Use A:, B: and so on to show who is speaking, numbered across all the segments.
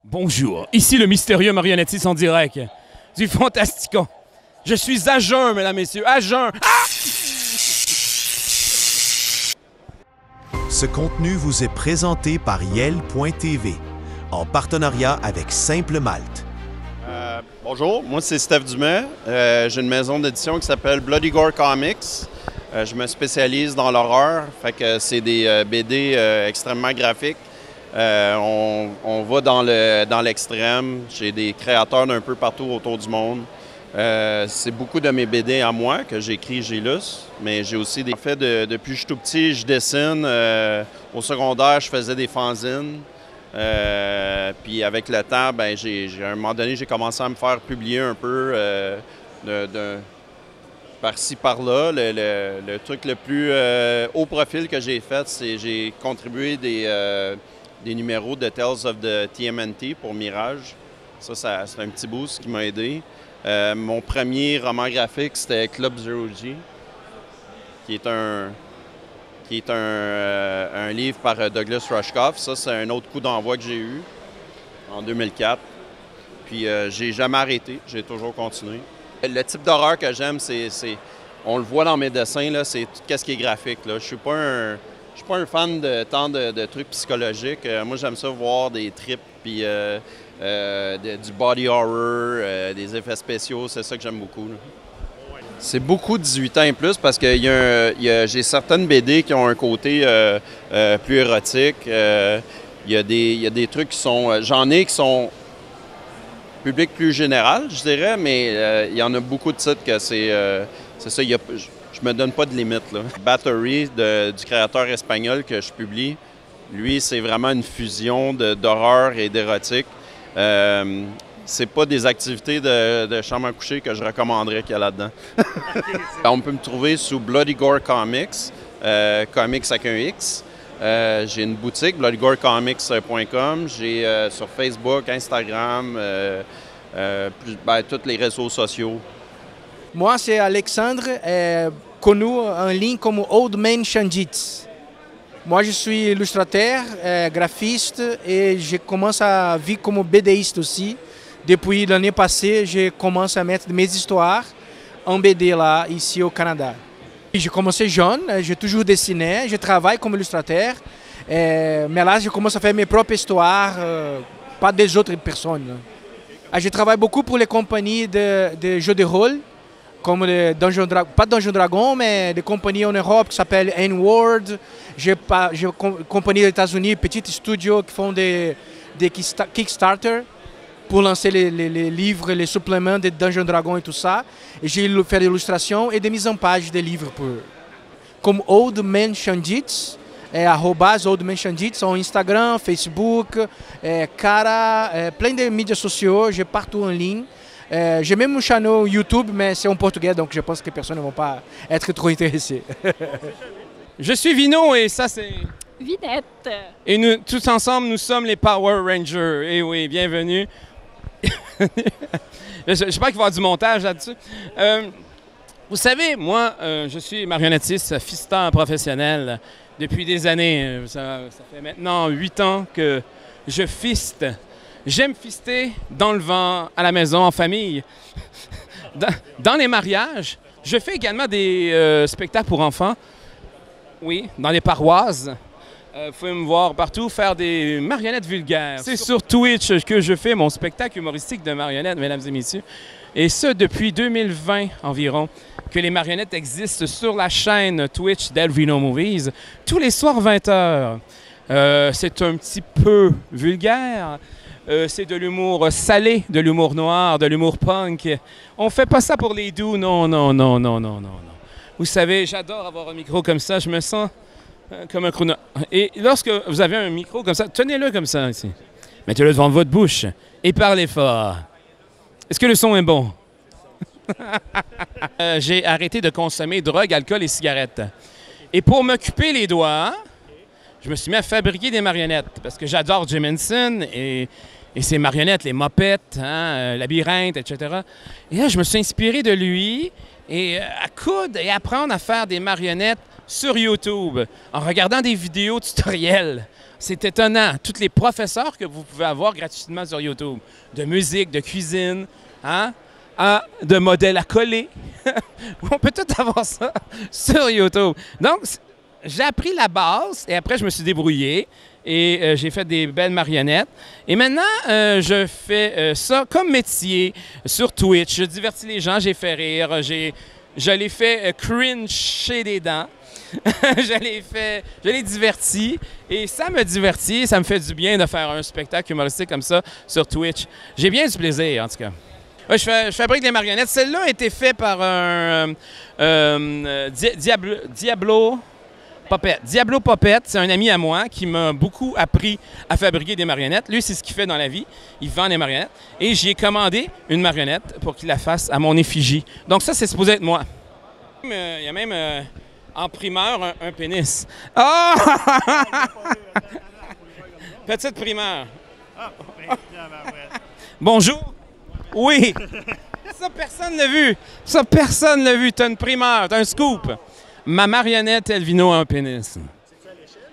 A: Bonjour, ici le mystérieux marionnettiste en direct du Fantasticon. Je suis à jeun, mesdames, messieurs, à jeun. Ah!
B: Ce contenu vous est présenté par Yel.tv, en partenariat avec Simple Malte.
C: Bonjour, moi c'est Steph Dumais. J'ai une maison d'édition qui s'appelle Bloody Gore Comics. Je me spécialise dans l'horreur, fait que c'est des BD extrêmement graphiques. On va dans l'extrême. J'ai des créateurs d'un peu partout autour du monde. C'est beaucoup de mes BD à moi que j'écris, j'illustre, mais j'ai aussi des faits depuis que je suis tout petit, je dessine. Au secondaire, je faisais des fanzines. Puis avec le temps, ben, à un moment donné, j'ai commencé à me faire publier un peu par-ci, par-là. Le truc le plus haut profil que j'ai fait, c'est j'ai contribué des numéros de Tales of the TMNT pour Mirage. Ça c'est un petit boost qui m'a aidé. Mon premier roman graphique, c'était Club Zero G, qui est un livre par Douglas Rushkoff. Ça, c'est un autre coup d'envoi que j'ai eu en 2004. Puis, j'ai jamais arrêté. J'ai toujours continué. Le type d'horreur que j'aime, on le voit dans mes dessins, là, c'est tout ce qui est graphique. Là. Je suis pas un fan de tant de trucs psychologiques. Moi, j'aime ça voir des trips, puis du body horror, des effets spéciaux. C'est ça que j'aime beaucoup. Là. C'est beaucoup 18 ans et plus parce que j'ai certaines BD qui ont un côté plus érotique. Il y a des trucs qui sont... J'en ai qui sont public plus général, je dirais, mais il y en a beaucoup de titres que c'est ça. Je me donne pas de limite. Là. Battery du créateur espagnol que je publie, lui, c'est vraiment une fusion d'horreur et d'érotique. C'est pas des activités de chambre à coucher que je recommanderais qu'il y a là-dedans. On peut me trouver sous Bloody Gore Comics, comics avec un X. J'ai une boutique, bloodygorecomics.com. J'ai sur Facebook, Instagram, tous les réseaux sociaux.
D: Moi, c'est Alexandre, connu en ligne comme Old Man Chandits. Moi, je suis illustrateur, graphiste et je commence à vivre comme BDiste aussi. Depuis l'année passée, je commence à mettre mes histoires en BD là, ici au Canada. J'ai commencé jeune, j'ai toujours dessiné, je travaille comme illustrateur, mais là, je commence à faire mes propres histoires, pas des autres personnes. Je travaille beaucoup pour les compagnies de jeux de rôle, comme pas Dungeon Dragon, mais des compagnies en Europe qui s'appellent N-Word. J'ai une compagnie des États-Unis, petits studios qui font des Kickstarter pour lancer les livres, les suppléments de Dungeon Dragon et tout ça. Et j'ai fait l'illustration et des mises en page des livres comme Old Man Chandits, @Old Man Chandits, sur Instagram, Facebook, plein de médias sociaux, j'ai partout en ligne. J'ai même un channel YouTube, mais c'est en portugais, donc je pense que personne ne va pas être trop intéressé.
A: Je suis Vino et ça c'est...
E: Vinette.
A: Et nous, tous ensemble, nous sommes les Power Rangers. Et oui, bienvenue. J'espère qu'il va y avoir du montage là-dessus. Vous savez, moi, je suis marionnettiste, fisteur professionnel depuis des années. Ça fait maintenant 8 ans que je fiste. J'aime fister dans le vent, à la maison, en famille, dans les mariages. Je fais également des spectacles pour enfants, oui, dans les paroisses. Vous pouvez me voir partout faire des marionnettes vulgaires. C'est sur Twitch que je fais mon spectacle humoristique de marionnettes, mesdames et messieurs. Et ce, depuis 2020 environ, que les marionnettes existent sur la chaîne Twitch d'Elvino Movies, tous les soirs 20h. C'est un petit peu vulgaire. C'est de l'humour salé, de l'humour noir, de l'humour punk. On fait pas ça pour les doux, non. Vous savez, j'adore avoir un micro comme ça, je me sens comme un crooner. Et lorsque vous avez un micro comme ça, tenez-le comme ça ici. Mettez-le devant votre bouche et parlez fort. Est-ce que le son est bon? J'ai arrêté de consommer drogue, alcool et cigarettes. Et pour m'occuper les doigts, je me suis mis à fabriquer des marionnettes parce que j'adore Jim Henson et ses marionnettes, les mopettes, labyrinthes, etc. Et là, je me suis inspiré de lui et à coudre et apprendre à faire des marionnettes sur YouTube en regardant des vidéos tutoriels. C'est étonnant. Tous les professeurs que vous pouvez avoir gratuitement sur YouTube, de musique, de cuisine, hein? De modèles à coller. On peut tout avoir ça sur YouTube. Donc, j'ai appris la base et après, je me suis débrouillé et j'ai fait des belles marionnettes. Et maintenant, je fais ça comme métier sur Twitch. Je divertis les gens, j'ai fait rire, je les fais crincher des dents. Je les divertis et ça me divertit, ça me fait du bien de faire un spectacle humoristique comme ça sur Twitch. J'ai bien du plaisir, en tout cas. Ouais, je fabrique des marionnettes. Celle-là a été faite par un Diablo Puppet. Diablo Puppet, c'est un ami à moi qui m'a beaucoup appris à fabriquer des marionnettes. Lui, c'est ce qu'il fait dans la vie. Il vend des marionnettes. Et j'ai commandé une marionnette pour qu'il la fasse à mon effigie. Donc ça, c'est supposé être moi. Il y a même en primeur un pénis. Oh! Petite primeur. Bonjour. Oui. Ça, personne l'a vu. Ça, personne l'a vu. T'as une primeur, t'as un scoop. Ma marionnette Elvino a un pénis. C'est-tu à l'échelle?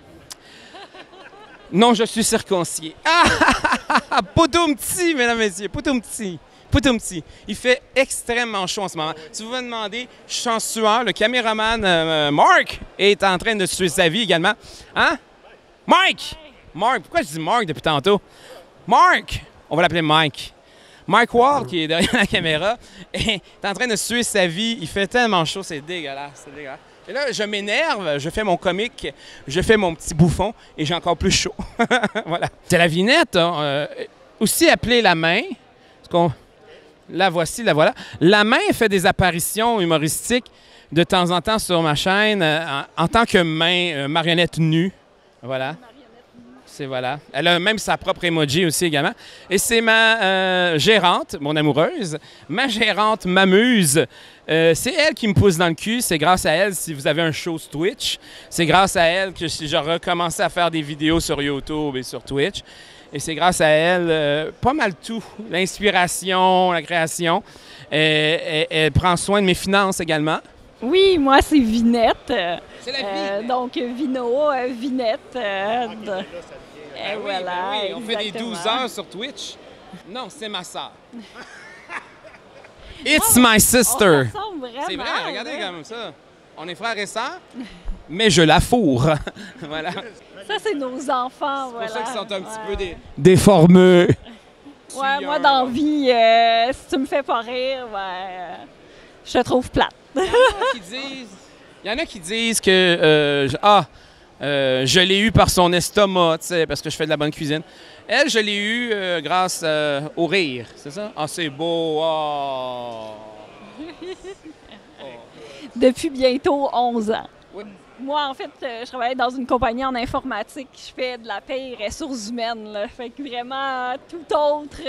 A: Non, je suis circoncié. Ah! Poutoum petit, mesdames et messieurs. Poutoum petit. Poutoum petit. Il fait extrêmement chaud en ce moment. Si vous vous demandez, je suis en sueur. Le caméraman Mark est en train de suer sa vie également. Hein? Mike! Mark, pourquoi je dis Mark depuis tantôt? Mark! On va l'appeler Mike. Mike Ward, qui est derrière la caméra, est en train de suer sa vie. Il fait tellement chaud, c'est dégueulasse, c'est dégueulasse. Et là, je m'énerve, je fais mon comique, je fais mon petit bouffon et j'ai encore plus chaud. Voilà. C'est la vinette, hein, aussi appelée la main. La voici, la voilà. La main fait des apparitions humoristiques de temps en temps sur ma chaîne en tant que main, marionnette nue. Voilà. C'est voilà. Elle a même sa propre emoji aussi également. Et c'est ma gérante, mon amoureuse. Ma gérante m'amuse. C'est elle qui me pousse dans le cul. C'est grâce à elle si vous avez un show sur Twitch. C'est grâce à elle que j'ai recommencé à faire des vidéos sur YouTube et sur Twitch. Et c'est grâce à elle, pas mal tout. L'inspiration, la création. Elle prend soin de mes finances également.
E: Oui, moi, c'est Vinette.
A: C'est la vie.
E: Donc, Vino, Vinette. Et voilà,
A: oui, on fait des
E: exactement.
A: 12 heures sur Twitch. Non, c'est ma sœur. It's my sister.
E: On ressemble vraiment.
A: C'est vrai, regardez comme ça. On est frères et sœurs, mais je la fourre. Voilà.
E: Ça, c'est nos enfants,
A: C'est
E: voilà.
A: pour ça qu'ils sont un petit peu déformés.
E: Ouais, moi, dans la vie, si tu me fais pas rire, je te trouve plate.
A: Il y en a qui disent que je l'ai eu par son estomac, tu sais, parce que je fais de la bonne cuisine. Elle, je l'ai eu grâce au rire, c'est ça? Ah, c'est beau! Oh.
E: Depuis bientôt 11 ans.
A: Oui.
E: Moi, en fait, je travaille dans une compagnie en informatique. Je fais de la paie et ressources humaines. Là. Fait que vraiment, tout autre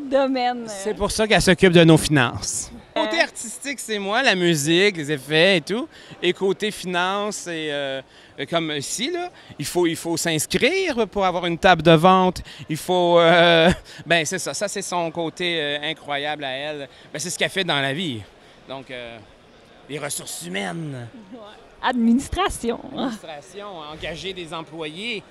E: domaine.
A: C'est pour ça qu'elle s'occupe de nos finances. Côté artistique, c'est moi, la musique, les effets et tout. Et côté finance, c'est comme ici, là, il faut s'inscrire pour avoir une table de vente. Il faut... ben c'est ça. Ça, c'est son côté incroyable à elle. Ben, c'est ce qu'elle fait dans la vie. Donc, les ressources humaines.
E: Ouais. Administration.
A: Administration, engager des employés.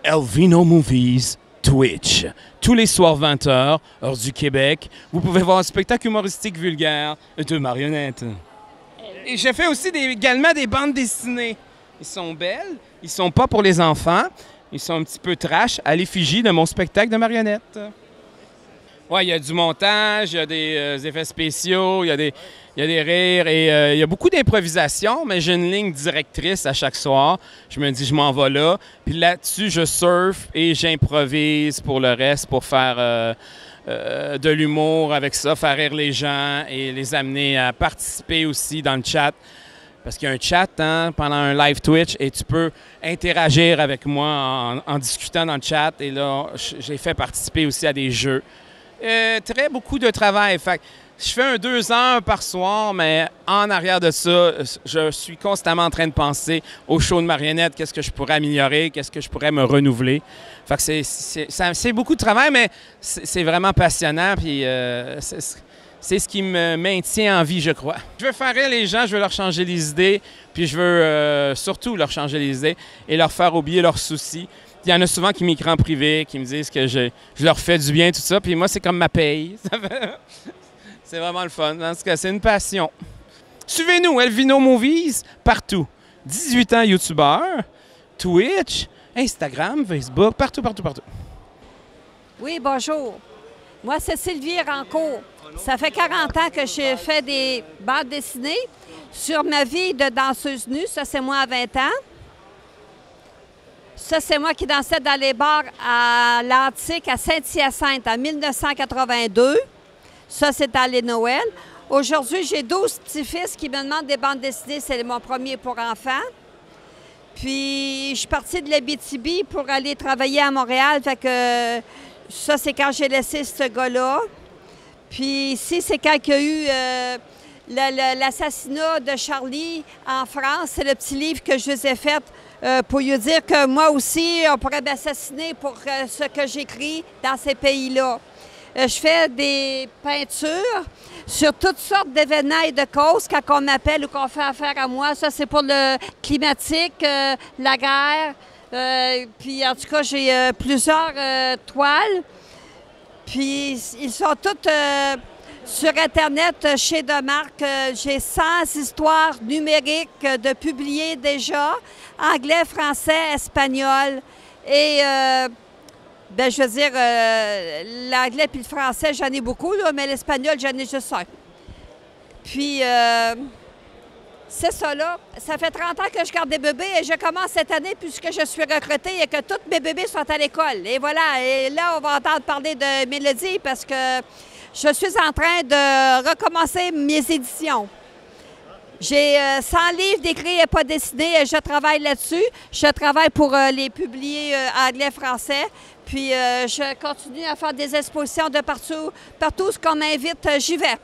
A: Elvino Movies Twitch. Tous les soirs 20h, heure du Québec, vous pouvez voir un spectacle humoristique vulgaire de marionnettes. Et je fais aussi également des bandes dessinées. Ils sont belles, ils sont pas pour les enfants, ils sont un petit peu trash à l'effigie de mon spectacle de marionnettes. Ouais, il y a du montage, il y a des effets spéciaux, il y a des rires et il y a beaucoup d'improvisation, mais j'ai une ligne directrice à chaque soir. Je me dis, je m'en vais là. Puis là-dessus, je surfe et j'improvise pour le reste, pour faire de l'humour avec ça, faire rire les gens et les amener à participer aussi dans le chat. Parce qu'il y a un chat pendant un live Twitch et tu peux interagir avec moi en discutant dans le chat. Et là, j'ai fait participer aussi à des jeux. Beaucoup de travail. Fait que je fais un 2 heures par soir, mais en arrière de ça, je suis constamment en train de penser au show de marionnettes, qu'est-ce que je pourrais améliorer, qu'est-ce que je pourrais me renouveler. Fait que c'est beaucoup de travail, mais c'est vraiment passionnant. Puis c'est ce qui me maintient en vie, je crois. Je veux faire rire les gens, je veux leur changer les idées, puis je veux surtout leur changer les idées et leur faire oublier leurs soucis. Il y en a souvent qui m'écrivent en privé, qui me disent que je leur fais du bien, tout ça, puis moi, c'est comme ma paye. C'est vraiment le fun. En tout cas, c'est une passion. Suivez-nous, Elvino Movies, partout. 18 ans, YouTubeur, Twitch, Instagram, Facebook, partout, partout, partout.
F: Oui, bonjour. Moi, c'est Sylvie Rancourt. Ça fait 40 ans que j'ai fait des bandes dessinées sur ma vie de danseuse nue. Ça, c'est moi à 20 ans. Ça, c'est moi qui dansais dans les bars à l'Antique, à Saint-Hyacinthe, en 1982. Ça, c'est à les Noël. Aujourd'hui, j'ai 12 petits-fils qui me demandent des bandes dessinées. C'est mon premier pour enfants. Puis, je suis partie de l'Abitibi pour aller travailler à Montréal. Fait que ça, c'est quand j'ai laissé ce gars-là. Puis ici, c'est quand il y a eu l'assassinat de Charlie en France. C'est le petit livre que je vous ai fait pour lui dire que moi aussi, on pourrait m'assassiner pour ce que j'écris dans ces pays-là. Je fais des peintures sur toutes sortes d'événements et de causes quand on m'appelle ou qu'on fait affaire à moi. Ça, c'est pour le climatique, la guerre. Puis, en tout cas, j'ai plusieurs toiles. Puis, ils sont toutes sur Internet chez Demarque. J'ai 100 histoires numériques de publiées déjà, anglais, français, espagnol. Et, je veux dire, l'anglais puis le français, j'en ai beaucoup, là, mais l'espagnol, j'en ai juste un. Puis, c'est ça, là. Ça fait 30 ans que je garde des bébés et je commence cette année puisque je suis recrutée et que tous mes bébés sont à l'école. Et voilà. Et là, on va entendre parler de Mélodie parce que je suis en train de recommencer mes éditions. J'ai 100 livres d'écrits et pas dessinés et je travaille là-dessus. Je travaille pour les publier anglais-français. Puis, je continue à faire des expositions de partout. Partout ce qu'on m'invite, j'y vais.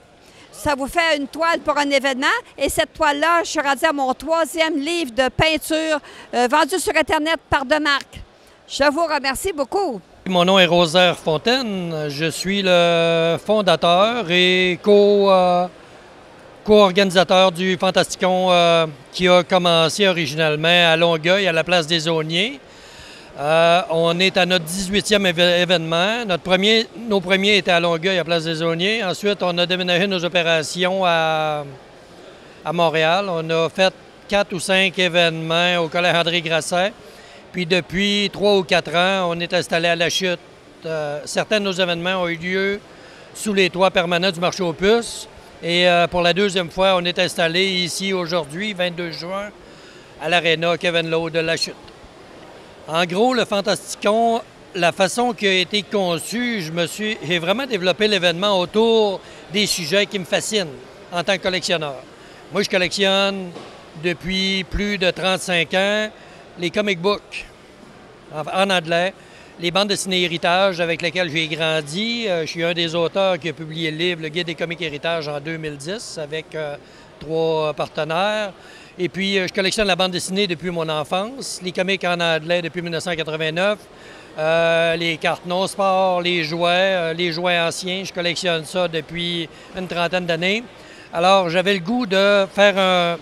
F: Ça vous fait une toile pour un événement. Et cette toile-là, je suis rendue à mon 3e livre de peinture vendu sur Internet par Demarque. Je vous remercie beaucoup.
G: Mon nom est Rosaire Fontaine. Je suis le fondateur et co-organisateur du Fantasticon qui a commencé originalement à Longueuil, à la place des Aulniers. On est à notre 18e événement. Nos premiers étaient à Longueuil, à la place des Aulniers. Ensuite, on a déménagé nos opérations à Montréal. On a fait 4 ou 5 événements au Collège André Grasset. Puis depuis 3 ou 4 ans, on est installé à La Chute. Certains de nos événements ont eu lieu sous les toits permanents du marché aux puces. Et pour la 2e fois, on est installé ici aujourd'hui, 22 juin, à l'Aréna Kevin Lowe de La Chute. En gros, le Fantasticon, la façon qu'il a été conçu, j'ai vraiment développé l'événement autour des sujets qui me fascinent en tant que collectionneur. Moi, je collectionne depuis plus de 35 ans les comic books en anglais, les bandes dessinées héritage avec lesquelles j'ai grandi. Je suis un des auteurs qui a publié le livre « Le guide des comics héritage » en 2010 avec 3 partenaires. Et puis, je collectionne la bande dessinée depuis mon enfance, les comics en anglais depuis 1989, les cartes non-sport, les jouets anciens. Je collectionne ça depuis une trentaine d'années. Alors, j'avais le goût de faire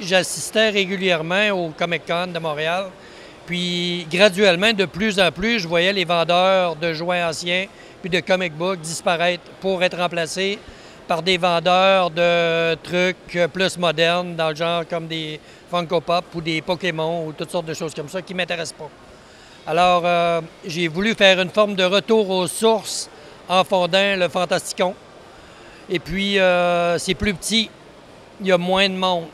G: J'assistais régulièrement au Comic-Con de Montréal. Puis, graduellement, de plus en plus, je voyais les vendeurs de jouets anciens puis de comic books disparaître pour être remplacés par des vendeurs de trucs plus modernes, dans le genre comme des Funko Pop ou des Pokémon ou toutes sortes de choses comme ça qui ne m'intéressent pas. Alors, j'ai voulu faire une forme de retour aux sources en fondant le Fantasticon. Et puis, c'est plus petit, il y a moins de monde.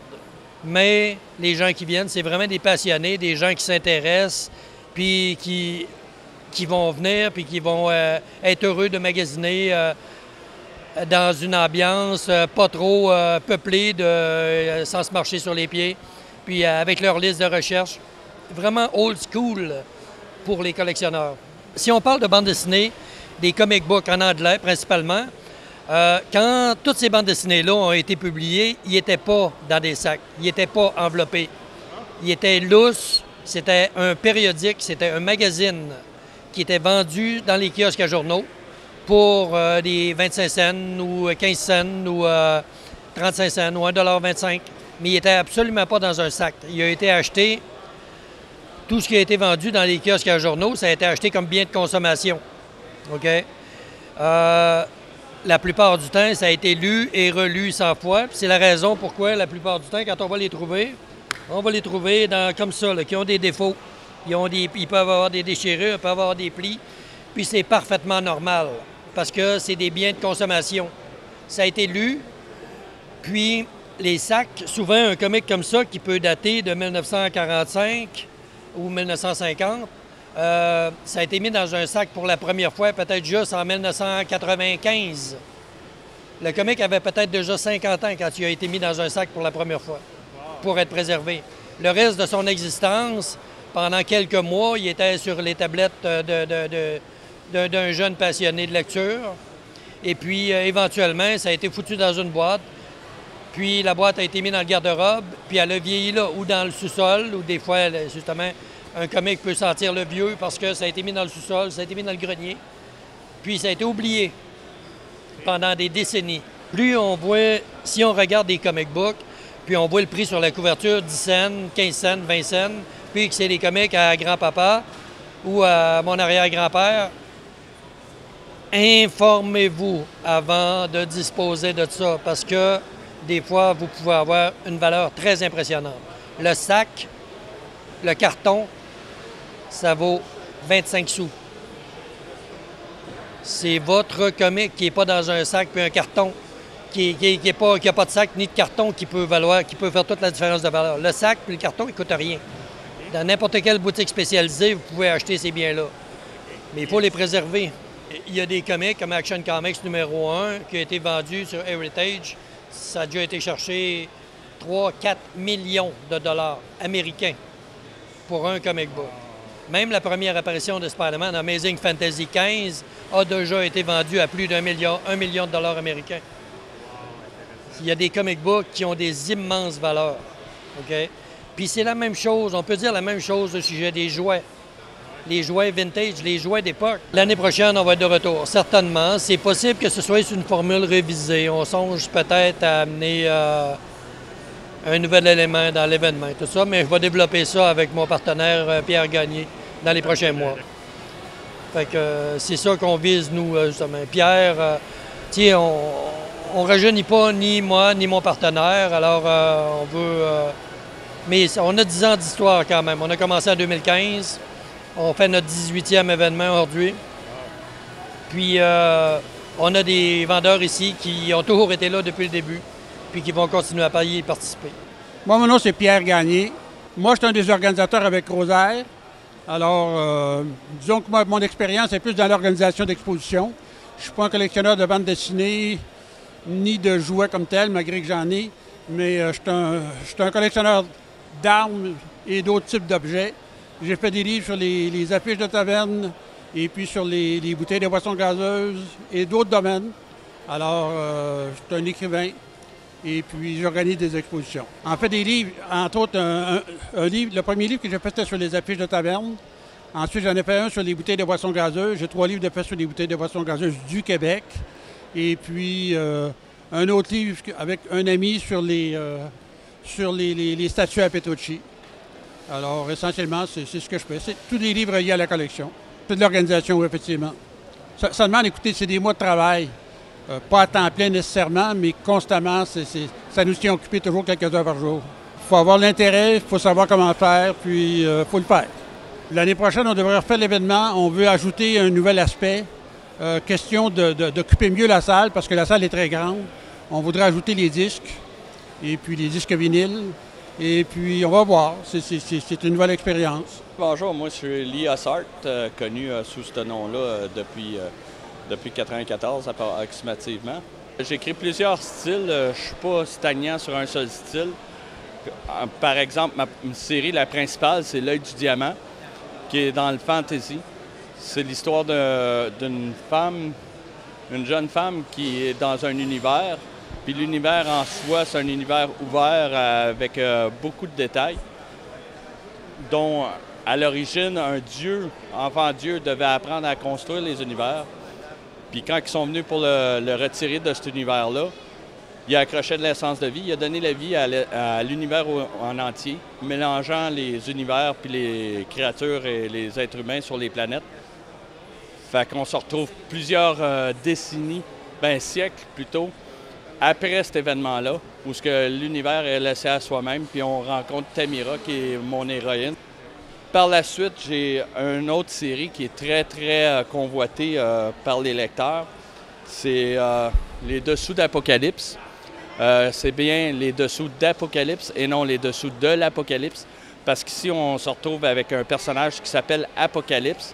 G: Mais les gens qui viennent, c'est vraiment des passionnés, des gens qui s'intéressent, puis qui vont venir, puis qui vont être heureux de magasiner dans une ambiance pas trop peuplée, sans se marcher sur les pieds, puis avec leur liste de recherche. Vraiment old school pour les collectionneurs. Si on parle de bande dessinée, des comic books en anglais principalement, quand toutes ces bandes dessinées-là ont été publiées, ils n'étaient pas dans des sacs, ils n'étaient pas enveloppés. Ils étaient lousses, c'était un périodique, c'était un magazine qui était vendu dans les kiosques à journaux pour des 25 cents ou 15 cents ou 35 cents ou 1,25 $. Mais il n'était absolument pas dans un sac. Il a été acheté, tout ce qui a été vendu dans les kiosques à journaux, ça a été acheté comme bien de consommation. OK? La plupart du temps, ça a été lu et relu 100 fois. C'est la raison pourquoi, la plupart du temps, quand on va les trouver comme ça, là, qui ont des défauts. Ils peuvent avoir des déchirures, ils peuvent avoir des plis. Puis c'est parfaitement normal, parce que c'est des biens de consommation. Ça a été lu, puis les sacs, souvent un comic comme ça, qui peut dater de 1945 ou 1950, ça a été mis dans un sac pour la première fois, peut-être juste en 1995. Le comic avait peut-être déjà 50 ans quand il a été mis dans un sac pour la première fois, pour être préservé. Le reste de son existence, pendant quelques mois, il était sur les tablettes d'un jeune passionné de lecture. Et puis, éventuellement, ça a été foutu dans une boîte. Puis, la boîte a été mise dans le garde-robe, puis elle a vieilli là, ou dans le sous-sol, ou des fois, justement, un comic peut sentir le vieux parce que ça a été mis dans le sous-sol, ça a été mis dans le grenier. Puis ça a été oublié pendant des décennies. Plus on voit, si on regarde des comic books, puis on voit le prix sur la couverture, 10 cents, 15 cents, 20 cents, puis que c'est des comics à grand-papa ou à mon arrière-grand-père, informez-vous avant de disposer de ça parce que des fois, vous pouvez avoir une valeur très impressionnante. Le sac, le carton, ça vaut 25 sous. C'est votre comic qui n'est pas dans un sac puis un carton, qui n'a pas de sac ni de carton qui peut faire toute la différence de valeur. Le sac puis le carton, il ne coûte rien. Dans n'importe quelle boutique spécialisée, vous pouvez acheter ces biens-là. Mais il faut les préserver. Il y a des comics comme Action Comics numéro 1 qui a été vendu sur Heritage. Ça a déjà été cherché 3-4 millions de dollars américains pour un comic book. Même la première apparition de Spider-Man, Amazing Fantasy 15, a déjà été vendue à plus d'1 million de dollars américains. Il y a des comic books qui ont des immenses valeurs. OK? Puis c'est la même chose, on peut dire la même chose au sujet des jouets. Les jouets vintage, les jouets d'époque. L'année prochaine, on va être de retour, certainement. C'est possible que ce soit une formule révisée. On songe peut-être à amener un nouvel élément dans l'événement, tout ça, mais je vais développer ça avec mon partenaire Pierre Gagné dans les prochains mois. Fait que c'est ça qu'on vise, nous, justement. Pierre, tiens, on ne rajeunit pas ni moi, ni mon partenaire, alors on veut... mais on a 10 ans d'histoire quand même. On a commencé en 2015. On fait notre 18e événement aujourd'hui. Puis, on a des vendeurs ici qui ont toujours été là depuis le début, puis qui vont continuer à y participer.
H: Moi, mon nom, c'est Pierre Gagné. Moi, je suis un des organisateurs avec Rosaire. Alors, disons que mon expérience est plus dans l'organisation d'expositions. Je ne suis pas un collectionneur de bandes dessinées, ni de jouets comme tel, malgré que j'en ai, mais je suis un collectionneur d'armes et d'autres types d'objets. J'ai fait des livres sur les affiches de taverne et puis sur les bouteilles de boissons gazeuses et d'autres domaines. Alors, je suis un écrivain et puis j'organise des expositions. En fait, des livres, entre autres, un livre, le premier livre que j'ai fait, c'était sur les affiches de taverne. Ensuite, j'en ai fait un sur les bouteilles de boissons gazeuses. J'ai 3 livres de fait sur les bouteilles de boissons gazeuses du Québec. Et puis, un autre livre avec un ami sur les statues à Petrucci. Alors, essentiellement, c'est ce que je fais. C'est tous les livres liés à la collection. C'est de l'organisation, oui, effectivement. Ça demande, écoutez, c'est des mois de travail. Pas à temps plein nécessairement, mais constamment, ça nous tient occupés toujours quelques heures par jour. Il faut avoir l'intérêt, il faut savoir comment faire, puis il faut le faire. L'année prochaine, on devrait refaire l'événement. On veut ajouter un nouvel aspect. Question d'occuper mieux la salle, parce que la salle est très grande. On voudrait ajouter les disques, et puis les disques vinyles. Et puis, on va voir. C'est une nouvelle expérience.
I: Bonjour, moi, je suis Lee Ossart, connu sous ce nom-là depuis 1994, approximativement. J'écris plusieurs styles. Je ne suis pas stagnant sur un seul style. Par exemple, ma série, la principale, c'est L'œil du diamant, qui est dans le fantasy. C'est l'histoire d'une femme, une jeune femme qui est dans un univers. Puis l'univers en soi, c'est un univers ouvert avec beaucoup de détails, dont à l'origine, un dieu, enfant Dieu, devait apprendre à construire les univers. Puis quand ils sont venus pour le retirer de cet univers-là, il accrochait de l'essence de vie. Il a donné la vie à l'univers en entier, mélangeant les univers puis les créatures et les êtres humains sur les planètes. Fait qu'on se retrouve plusieurs décennies, siècles plutôt, après cet événement-là, où l'univers est laissé à soi-même, puis on rencontre Tamira, qui est mon héroïne. Par la suite, j'ai une autre série qui est très, très convoitée par les lecteurs. C'est Les Dessous d'Apocalypse. C'est bien les dessous d'Apocalypse et non les dessous de l'Apocalypse, parce qu'ici, on se retrouve avec un personnage qui s'appelle Apocalypse.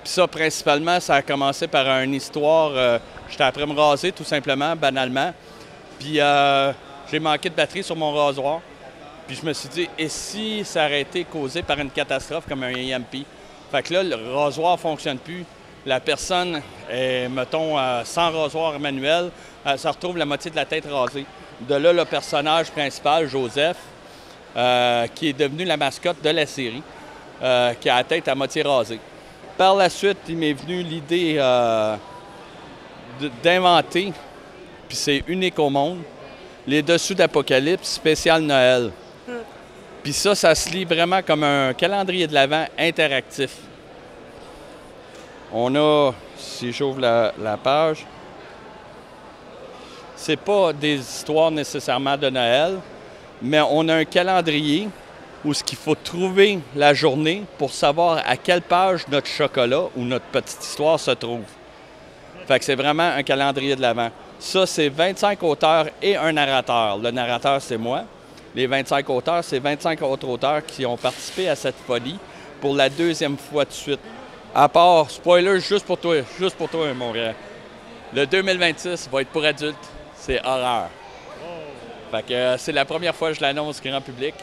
I: Puis ça, principalement, ça a commencé par une histoire. J'étais après me raser, tout simplement, banalement. Puis j'ai manqué de batterie sur mon rasoir. Puis je me suis dit, et si ça aurait été causé par une catastrophe comme un EMP? Fait que là, le rasoir ne fonctionne plus. La personne est, mettons, sans rasoir manuel, elle se retrouve la moitié de la tête rasée. De là, le personnage principal, Joseph, qui est devenu la mascotte de la série, qui a la tête à moitié rasée. Par la suite, il m'est venu l'idée d'inventer, puis c'est unique au monde, les Dessous d'Apocalypse spécial Noël. Puis ça se lit vraiment comme un calendrier de l'Avent interactif. On a, si j'ouvre la page, c'est pas des histoires nécessairement de Noël, mais on a un calendrier où il faut trouver la journée pour savoir à quelle page notre chocolat ou notre petite histoire se trouve. Fait que c'est vraiment un calendrier de l'Avent. Ça, c'est 25 auteurs et un narrateur. Le narrateur, c'est moi. Les 25 auteurs, c'est 25 autres auteurs qui ont participé à cette folie pour la deuxième fois de suite. À part, spoiler, juste pour toi, mon gars. Le 2026 va être pour adultes, c'est horreur. Fait que c'est la première fois que je l'annonce grand public.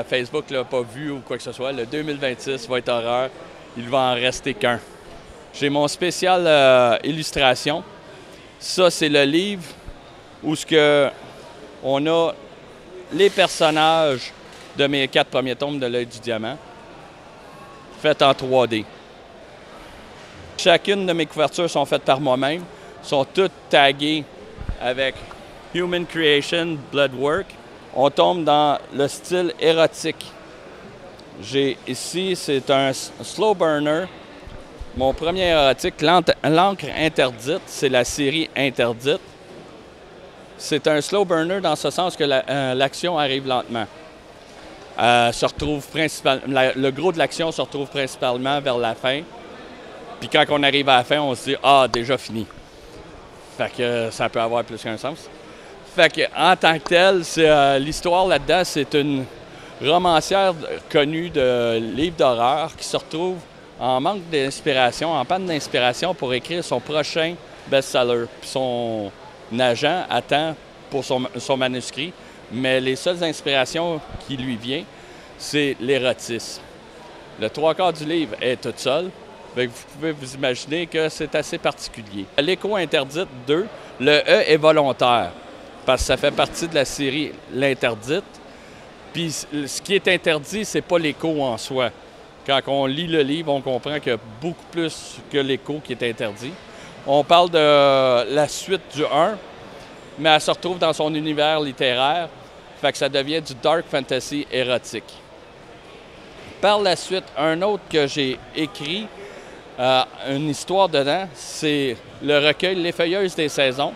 I: Facebook ne l'a pas vu ou quoi que ce soit. Le 2026 va être horreur. Il va en rester qu'un. J'ai mon spécial illustration. Ça, c'est le livre où on a les personnages de mes 4 premiers tomes de l'Œil du Diamant, faits en 3D. Chacune de mes couvertures sont faites par moi-même, sont toutes taguées avec Human Creation, Bloodwork. On tombe dans le style érotique. Ici, c'est un slow burner. Mon premier érotique, L'encre interdite, c'est la série Interdite. C'est un slow burner dans ce sens que l'action arrive lentement. Le gros de l'action se retrouve principalement vers la fin. Puis quand on arrive à la fin, on se dit « Ah, déjà fini ». Fait que ça peut avoir plus qu'un sens. Fait que, en tant que tel, l'histoire là-dedans, c'est une romancière connue de livres d'horreur qui se retrouve en manque d'inspiration, en panne d'inspiration pour écrire son prochain best-seller. Puis son agent attend pour son manuscrit, mais les seules inspirations qui lui viennent, c'est l'érotisme. Le 3/4 du livre est toute seule. Vous pouvez vous imaginer que c'est assez particulier. L'écho interdite 2, le E est volontaire, parce que ça fait partie de la série L'Interdite. Puis ce qui est interdit, c'est pas l'écho en soi. Quand on lit le livre, on comprend qu'il y a beaucoup plus que l'écho qui est interdit. On parle de la suite du 1, mais elle se retrouve dans son univers littéraire, fait que ça devient du dark fantasy érotique. Par la suite, un autre que j'ai écrit, une histoire dedans, c'est le recueil Les Feuilleuses des saisons.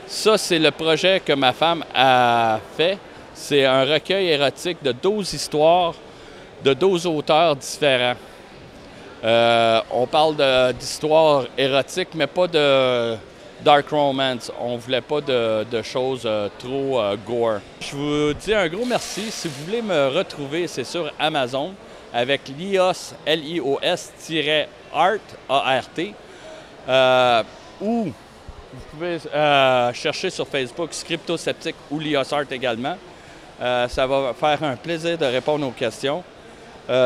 I: Ça, c'est le projet que ma femme a fait. C'est un recueil érotique de 12 histoires de 12 auteurs différents. On parle d'histoires érotiques, mais pas de dark romance. On ne voulait pas de choses trop gore. Je vous dis un gros merci. Si vous voulez me retrouver, c'est sur Amazon avec Lios, Lios-Art, A-R-T, ou vous pouvez chercher sur Facebook Scripto-Sceptique ou Lios Art également. Ça va faire un plaisir de répondre aux questions.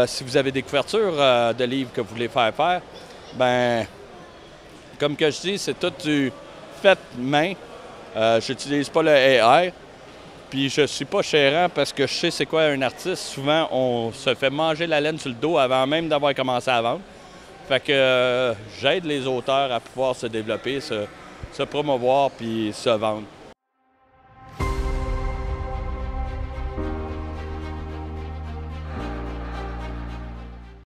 I: Si vous avez des couvertures de livres que vous voulez faire, comme que je dis, c'est tout du fait main. Je n'utilise pas le AI. Puis je suis pas chérant parce que je sais c'est quoi un artiste. Souvent, on se fait manger la laine sur le dos avant même d'avoir commencé à vendre. Fait que j'aide les auteurs à pouvoir se développer, se promouvoir puis se vendre.